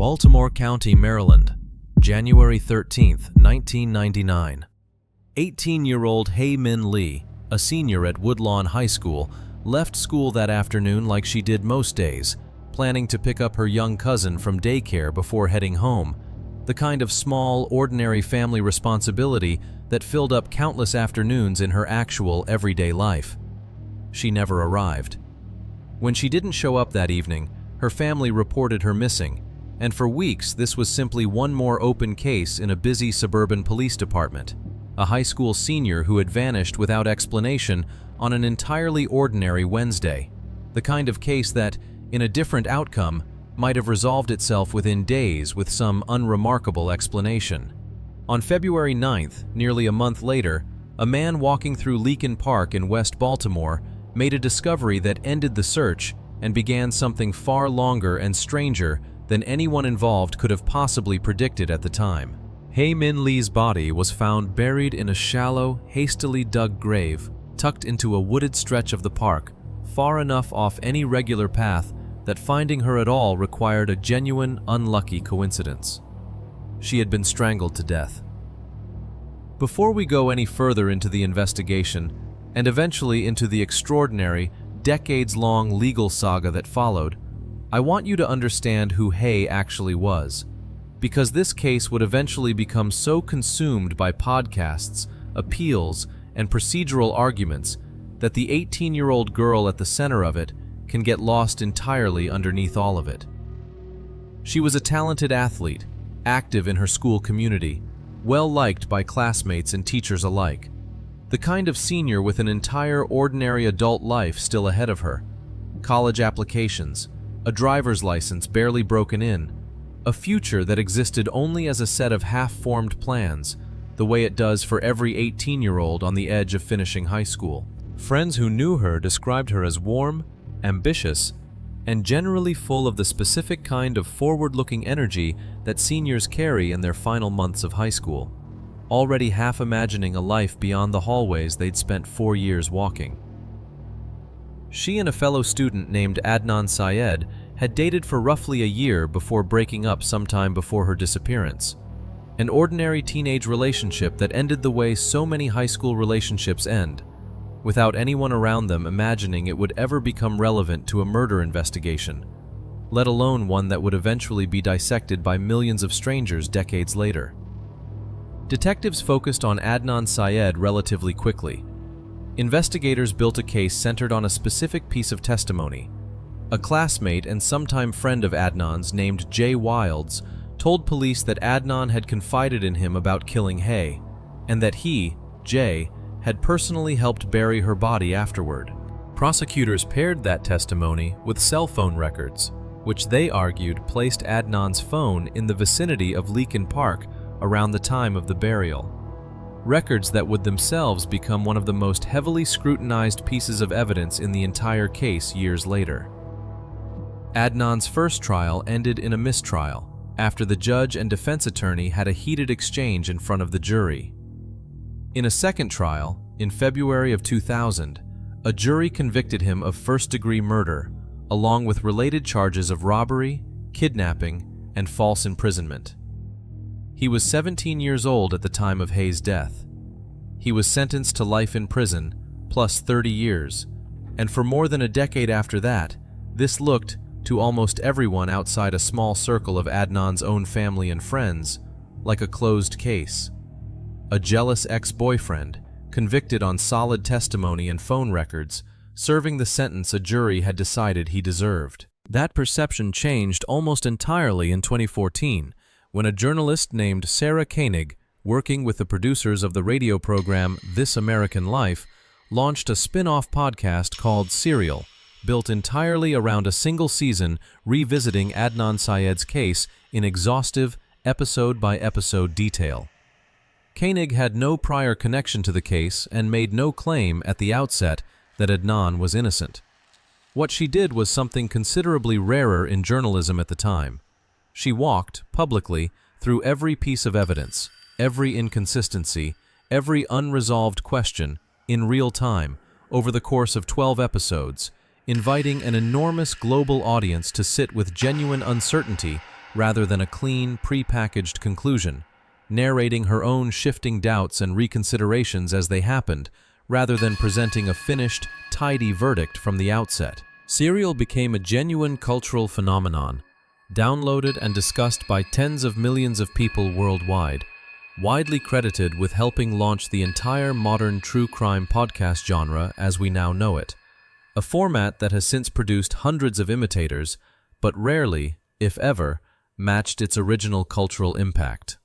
Baltimore County, Maryland, January 13, 1999. 18-year-old Hae Min Lee, a senior at Woodlawn High School, left school that afternoon like she did most days, planning to pick up her young cousin from daycare before heading home, the kind of small, ordinary family responsibility that filled up countless afternoons in her actual, everyday life. She never arrived. When she didn't show up that evening, her family reported her missing, and for weeks this was simply one more open case in a busy suburban police department. A high school senior who had vanished without explanation on an entirely ordinary Wednesday. The kind of case that, in a different outcome, might have resolved itself within days with some unremarkable explanation. On February 9th, nearly a month later, a man walking through Leakin Park in West Baltimore made a discovery that ended the search and began something far longer and stranger than anyone involved could have possibly predicted at the time. Hae Min Lee's body was found buried in a shallow, hastily dug grave tucked into a wooded stretch of the park, far enough off any regular path that finding her at all required a genuine, unlucky coincidence. She had been strangled to death. Before we go any further into the investigation, and eventually into the extraordinary, decades-long legal saga that followed, I want you to understand who Hae actually was, because this case would eventually become so consumed by podcasts, appeals, and procedural arguments that the 18-year-old girl at the center of it can get lost entirely underneath all of it. She was a talented athlete, active in her school community, well-liked by classmates and teachers alike. The kind of senior with an entire ordinary adult life still ahead of her. College applications, a driver's license barely broken in, a future that existed only as a set of half-formed plans, the way it does for every 18-year-old on the edge of finishing high school. Friends who knew her described her as warm, ambitious, and generally full of the specific kind of forward-looking energy that seniors carry in their final months of high school, already half imagining a life beyond the hallways they'd spent 4 years walking. She and a fellow student named Adnan Syed had dated for roughly a year before breaking up sometime before her disappearance. An ordinary teenage relationship that ended the way so many high school relationships end, without anyone around them imagining it would ever become relevant to a murder investigation, let alone one that would eventually be dissected by millions of strangers decades later. Detectives focused on Adnan Syed relatively quickly. Investigators built a case centered on a specific piece of testimony. A classmate and sometime friend of Adnan's named Jay Wilds told police that Adnan had confided in him about killing Hae, and that he, Jay, had personally helped bury her body afterward. Prosecutors paired that testimony with cell phone records, which they argued placed Adnan's phone in the vicinity of Leakin Park around the time of the burial. Records that would themselves become one of the most heavily scrutinized pieces of evidence in the entire case years later. Adnan's first trial ended in a mistrial after the judge and defense attorney had a heated exchange in front of the jury. In a second trial, in February of 2000, a jury convicted him of first-degree murder, along with related charges of robbery, kidnapping, and false imprisonment. He was 17 years old at the time of Hae's death. He was sentenced to life in prison, plus 30 years, and for more than a decade after that, this looked, to almost everyone outside a small circle of Adnan's own family and friends, like a closed case. A jealous ex-boyfriend, convicted on solid testimony and phone records, serving the sentence a jury had decided he deserved. That perception changed almost entirely in 2014, when a journalist named Sarah Koenig, working with the producers of the radio program This American Life, launched a spin-off podcast called Serial, built entirely around a single season revisiting Adnan Syed's case in exhaustive, episode-by-episode detail. Koenig had no prior connection to the case and made no claim at the outset that Adnan was innocent. What she did was something considerably rarer in journalism at the time. She walked, publicly, through every piece of evidence, every inconsistency, every unresolved question, in real time, over the course of 12 episodes, inviting an enormous global audience to sit with genuine uncertainty rather than a clean, pre-packaged conclusion, narrating her own shifting doubts and reconsiderations as they happened, rather than presenting a finished, tidy verdict from the outset. Serial became a genuine cultural phenomenon, downloaded and discussed by tens of millions of people worldwide, widely credited with helping launch the entire modern true crime podcast genre as we now know it, a format that has since produced hundreds of imitators, but rarely, if ever, matched its original cultural impact.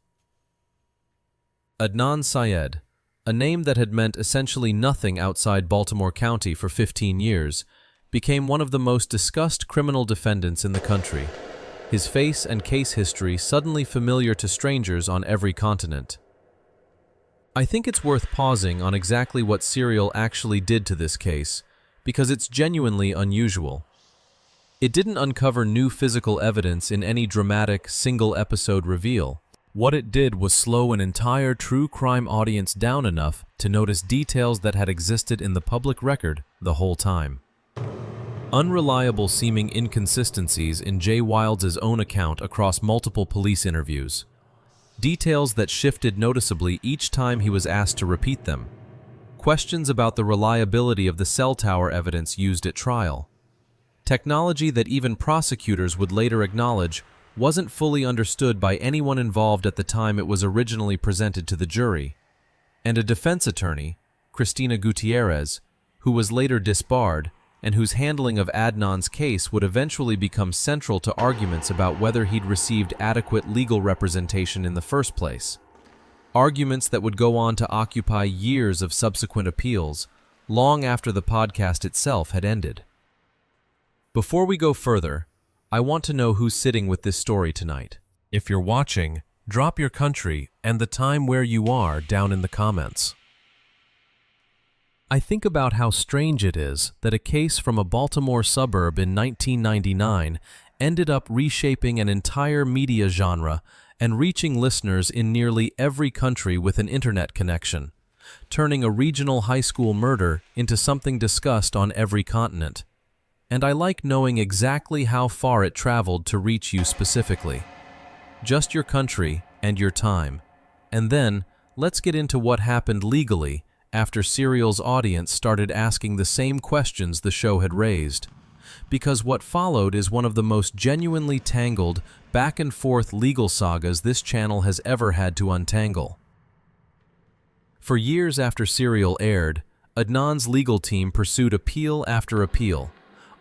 Adnan Syed, a name that had meant essentially nothing outside Baltimore County for 15 years, became one of the most discussed criminal defendants in the country, his face and case history suddenly familiar to strangers on every continent. I think it's worth pausing on exactly what Serial actually did to this case, because it's genuinely unusual. It didn't uncover new physical evidence in any dramatic, single-episode reveal. What it did was slow an entire true crime audience down enough to notice details that had existed in the public record the whole time. Unreliable seeming inconsistencies in Jay Wilds' own account across multiple police interviews. Details that shifted noticeably each time he was asked to repeat them. Questions about the reliability of the cell tower evidence used at trial. Technology that even prosecutors would later acknowledge wasn't fully understood by anyone involved at the time it was originally presented to the jury. And a defense attorney, Christina Gutierrez, who was later disbarred, and whose handling of Adnan's case would eventually become central to arguments about whether he'd received adequate legal representation in the first place. Arguments that would go on to occupy years of subsequent appeals, long after the podcast itself had ended. Before we go further, I want to know who's sitting with this story tonight. If you're watching, drop your country and the time where you are down in the comments. I think about how strange it is that a case from a Baltimore suburb in 1999 ended up reshaping an entire media genre and reaching listeners in nearly every country with an internet connection, turning a regional high school murder into something discussed on every continent. And I like knowing exactly how far it traveled to reach you specifically. Just your country and your time. And then, let's get into what happened legally after Serial's audience started asking the same questions the show had raised. Because what followed is one of the most genuinely tangled, back-and-forth legal sagas this channel has ever had to untangle. For years after Serial aired, Adnan's legal team pursued appeal after appeal,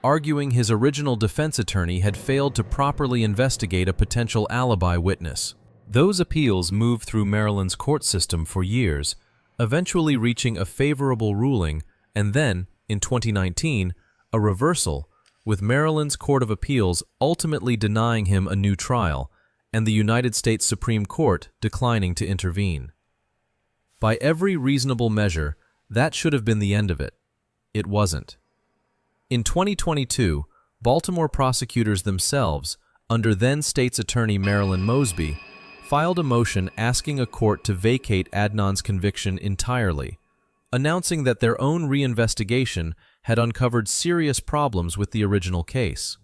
arguing his original defense attorney had failed to properly investigate a potential alibi witness. Those appeals moved through Maryland's court system for years, eventually reaching a favorable ruling, and then, in 2019, a reversal, with Maryland's Court of Appeals ultimately denying him a new trial, and the United States Supreme Court declining to intervene. By every reasonable measure, that should have been the end of it. It wasn't. In 2022, Baltimore prosecutors themselves, under then State's Attorney Marilyn Mosby, filed a motion asking a court to vacate Adnan's conviction entirely, announcing that their own reinvestigation had uncovered serious problems with the original case.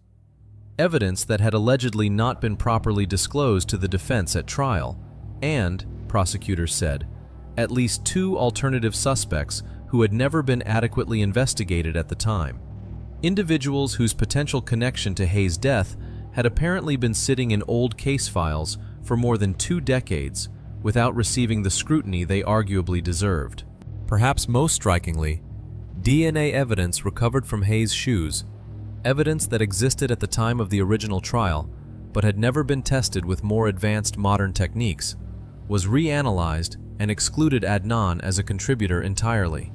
Evidence that had allegedly not been properly disclosed to the defense at trial, and, prosecutors said, at least 2 alternative suspects who had never been adequately investigated at the time. Individuals whose potential connection to Hae's death had apparently been sitting in old case files for more than 2 decades without receiving the scrutiny they arguably deserved. Perhaps most strikingly, DNA evidence recovered from Hae's shoes, evidence that existed at the time of the original trial but had never been tested with more advanced modern techniques, was reanalyzed and excluded Adnan as a contributor entirely.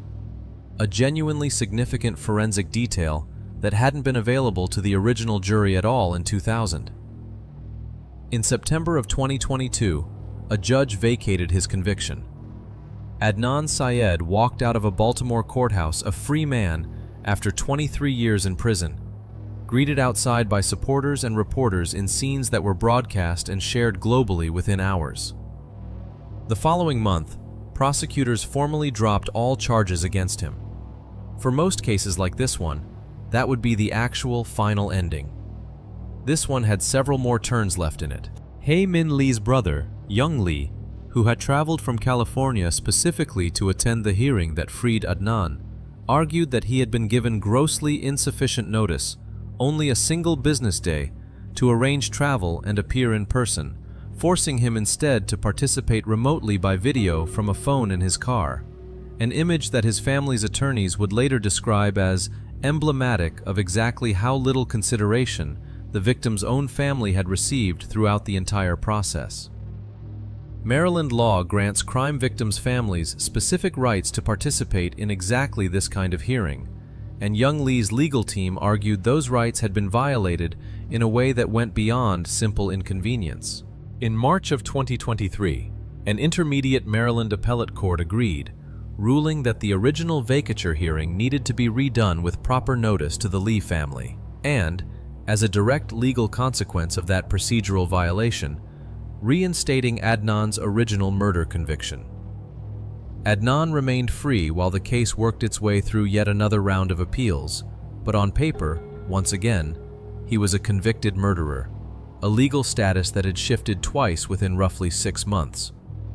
A genuinely significant forensic detail that hadn't been available to the original jury at all in 2000. In September of 2022, a judge vacated his conviction. Adnan Syed walked out of a Baltimore courthouse a free man after 23 years in prison, greeted outside by supporters and reporters in scenes that were broadcast and shared globally within hours. The following month, prosecutors formally dropped all charges against him. For most cases like this one, that would be the actual final ending. This one had several more turns left in it. Hae Min Lee's brother, Young Lee, who had traveled from California specifically to attend the hearing that freed Adnan, argued that he had been given grossly insufficient notice, only a single business day, to arrange travel and appear in person, forcing him instead to participate remotely by video from a phone in his car, an image that his family's attorneys would later describe as emblematic of exactly how little consideration the victim's own family had received throughout the entire process. Maryland law grants crime victims' families specific rights to participate in exactly this kind of hearing, and Young Lee's legal team argued those rights had been violated in a way that went beyond simple inconvenience. In March of 2023, an intermediate Maryland appellate court agreed, ruling that the original vacatur hearing needed to be redone with proper notice to the Lee family, and, as a direct legal consequence of that procedural violation, reinstating Adnan's original murder conviction. Adnan remained free while the case worked its way through yet another round of appeals, but on paper, once again, he was a convicted murderer, a legal status that had shifted twice within roughly 6 months.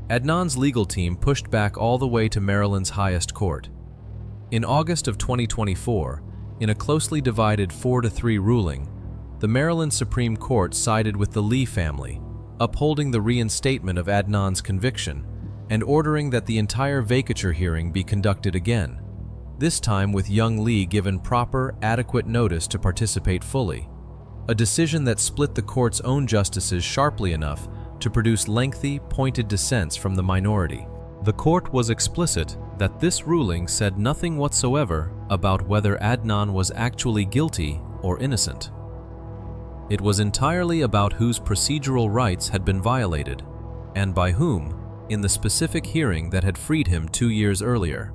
Adnan's legal team pushed back all the way to Maryland's highest court. In August of 2024, in a closely divided 4-3 ruling, the Maryland Supreme Court sided with the Lee family, upholding the reinstatement of Adnan's conviction and ordering that the entire vacatur hearing be conducted again, this time with Young Lee given proper, adequate notice to participate fully, a decision that split the court's own justices sharply enough to produce lengthy, pointed dissents from the minority. The court was explicit that this ruling said nothing whatsoever about whether Adnan was actually guilty or innocent. It was entirely about whose procedural rights had been violated, and by whom, in the specific hearing that had freed him 2 years earlier.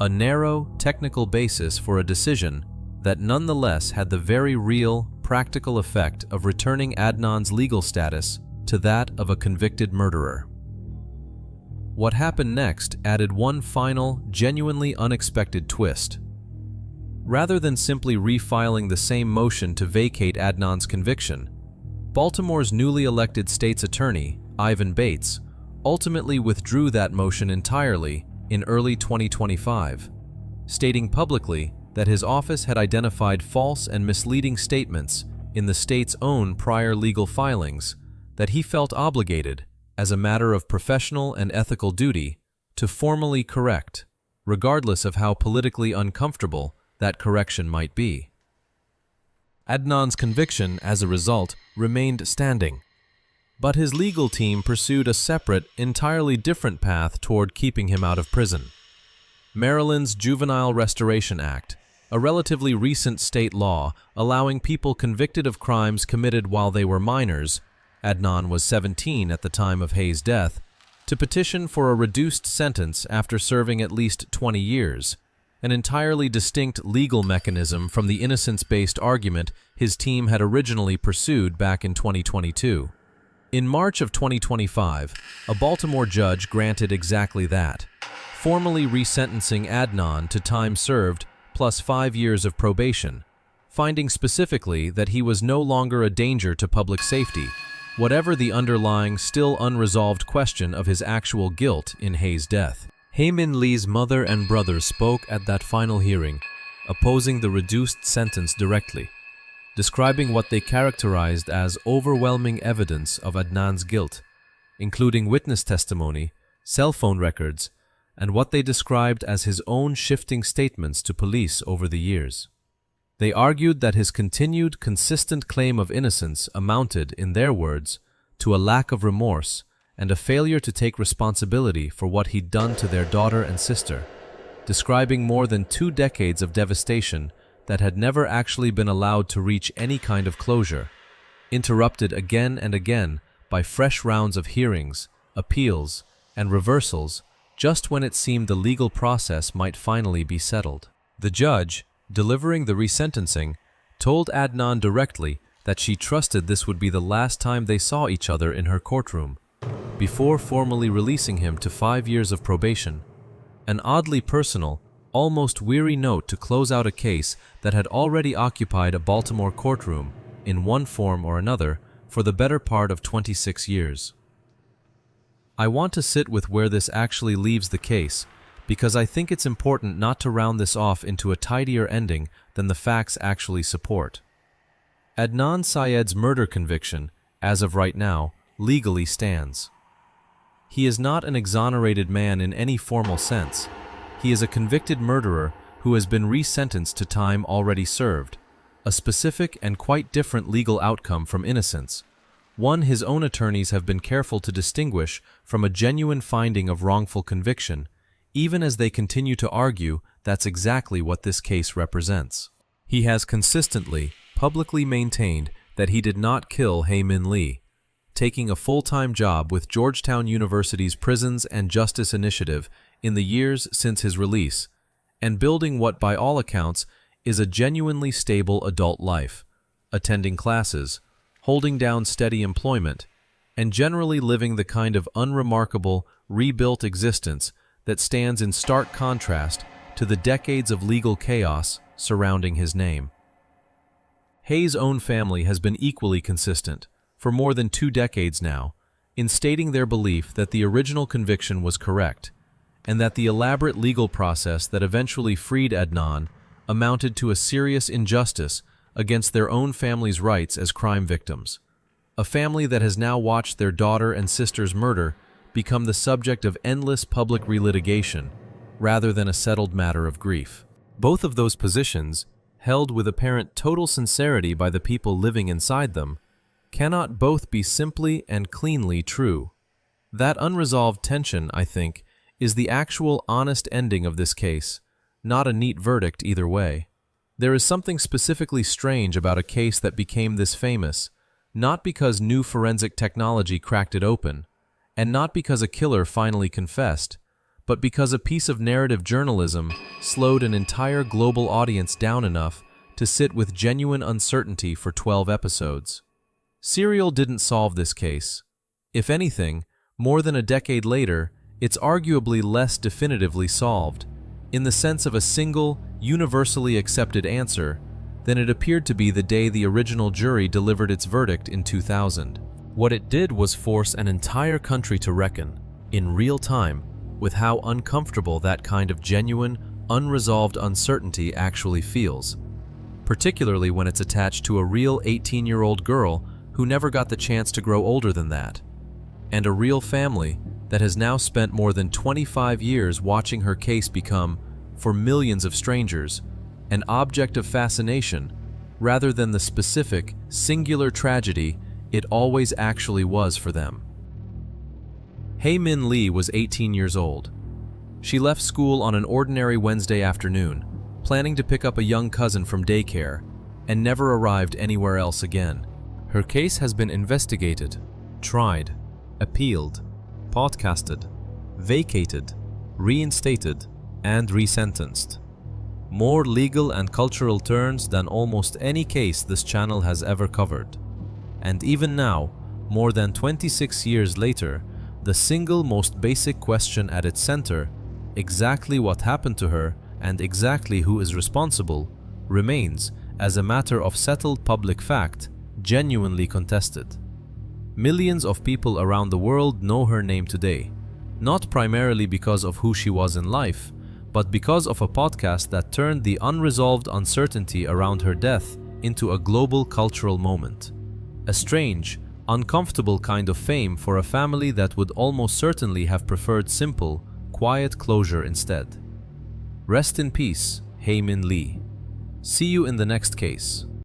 A narrow, technical basis for a decision that nonetheless had the very real, practical effect of returning Adnan's legal status to that of a convicted murderer. What happened next added one final, genuinely unexpected twist. Rather than simply refiling the same motion to vacate Adnan's conviction, Baltimore's newly elected state's attorney, Ivan Bates, ultimately withdrew that motion entirely in early 2025, stating publicly that his office had identified false and misleading statements in the state's own prior legal filings that he felt obligated, as a matter of professional and ethical duty, to formally correct, regardless of how politically uncomfortable that correction might be. Adnan's conviction, as a result, remained standing, but his legal team pursued a separate, entirely different path toward keeping him out of prison. Maryland's Juvenile Restoration Act, a relatively recent state law allowing people convicted of crimes committed while they were minors, Adnan was 17 at the time of Hae's death, to petition for a reduced sentence after serving at least 20 years, an entirely distinct legal mechanism from the innocence-based argument his team had originally pursued back in 2022. In March of 2025, a Baltimore judge granted exactly that, formally resentencing Adnan to time served plus 5 years of probation, finding specifically that he was no longer a danger to public safety, whatever the underlying, still unresolved question of his actual guilt in Hae's death. Hae Min Lee's mother and brother spoke at that final hearing, opposing the reduced sentence directly, describing what they characterized as overwhelming evidence of Adnan's guilt, including witness testimony, cell phone records, and what they described as his own shifting statements to police over the years. They argued that his continued, consistent claim of innocence amounted, in their words, to a lack of remorse and a failure to take responsibility for what he'd done to their daughter and sister, describing more than 2 decades of devastation that had never actually been allowed to reach any kind of closure, interrupted again and again by fresh rounds of hearings, appeals, and reversals just when it seemed the legal process might finally be settled. The judge, delivering the resentencing, told Adnan directly that she trusted this would be the last time they saw each other in her courtroom, before formally releasing him to 5 years of probation, an oddly personal, almost weary note to close out a case that had already occupied a Baltimore courtroom in one form or another, for the better part of 26 years. I want to sit with where this actually leaves the case, because I think it's important not to round this off into a tidier ending than the facts actually support. Adnan Syed's murder conviction, as of right now, legally stands. He is not an exonerated man in any formal sense. He is a convicted murderer who has been resentenced to time already served, a specific and quite different legal outcome from innocence, one his own attorneys have been careful to distinguish from a genuine finding of wrongful conviction, even as they continue to argue that's exactly what this case represents. He has consistently, publicly maintained that he did not kill Hae Min Lee, taking a full-time job with Georgetown University's Prisons and Justice Initiative in the years since his release, and building what by all accounts is a genuinely stable adult life, attending classes, holding down steady employment, and generally living the kind of unremarkable, rebuilt existence that stands in stark contrast to the decades of legal chaos surrounding his name. Hae's own family has been equally consistent, for more than 2 decades now, in stating their belief that the original conviction was correct, and that the elaborate legal process that eventually freed Adnan amounted to a serious injustice against their own family's rights as crime victims. A family that has now watched their daughter and sister's murder become the subject of endless public relitigation, rather than a settled matter of grief. Both of those positions, held with apparent total sincerity by the people living inside them, cannot both be simply and cleanly true. That unresolved tension, I think, is the actual honest ending of this case, not a neat verdict either way. There is something specifically strange about a case that became this famous, not because new forensic technology cracked it open, and not because a killer finally confessed, but because a piece of narrative journalism slowed an entire global audience down enough to sit with genuine uncertainty for 12 episodes. Serial didn't solve this case. If anything, more than a decade later, it's arguably less definitively solved, in the sense of a single, universally accepted answer, than it appeared to be the day the original jury delivered its verdict in 2000. What it did was force an entire country to reckon, in real time, with how uncomfortable that kind of genuine, unresolved uncertainty actually feels, particularly when it's attached to a real 18-year-old girl who never got the chance to grow older than that, and a real family that has now spent more than 25 years watching her case become, for millions of strangers, an object of fascination rather than the specific, singular tragedy it always actually was for them. Hae Min Lee was 18 years old. She left school on an ordinary Wednesday afternoon, planning to pick up a young cousin from daycare, and never arrived anywhere else again. Her case has been investigated, tried, appealed, podcasted, vacated, reinstated, and resentenced. More legal and cultural turns than almost any case this channel has ever covered. And even now, more than 26 years later, the single most basic question at its center, exactly what happened to her and exactly who is responsible, remains, as a matter of settled public fact, genuinely contested. Millions of people around the world know her name today, not primarily because of who she was in life, but because of a podcast that turned the unresolved uncertainty around her death into a global cultural moment. A strange, uncomfortable kind of fame for a family that would almost certainly have preferred simple, quiet closure instead. Rest in peace, Hae Min Lee. See you in the next case.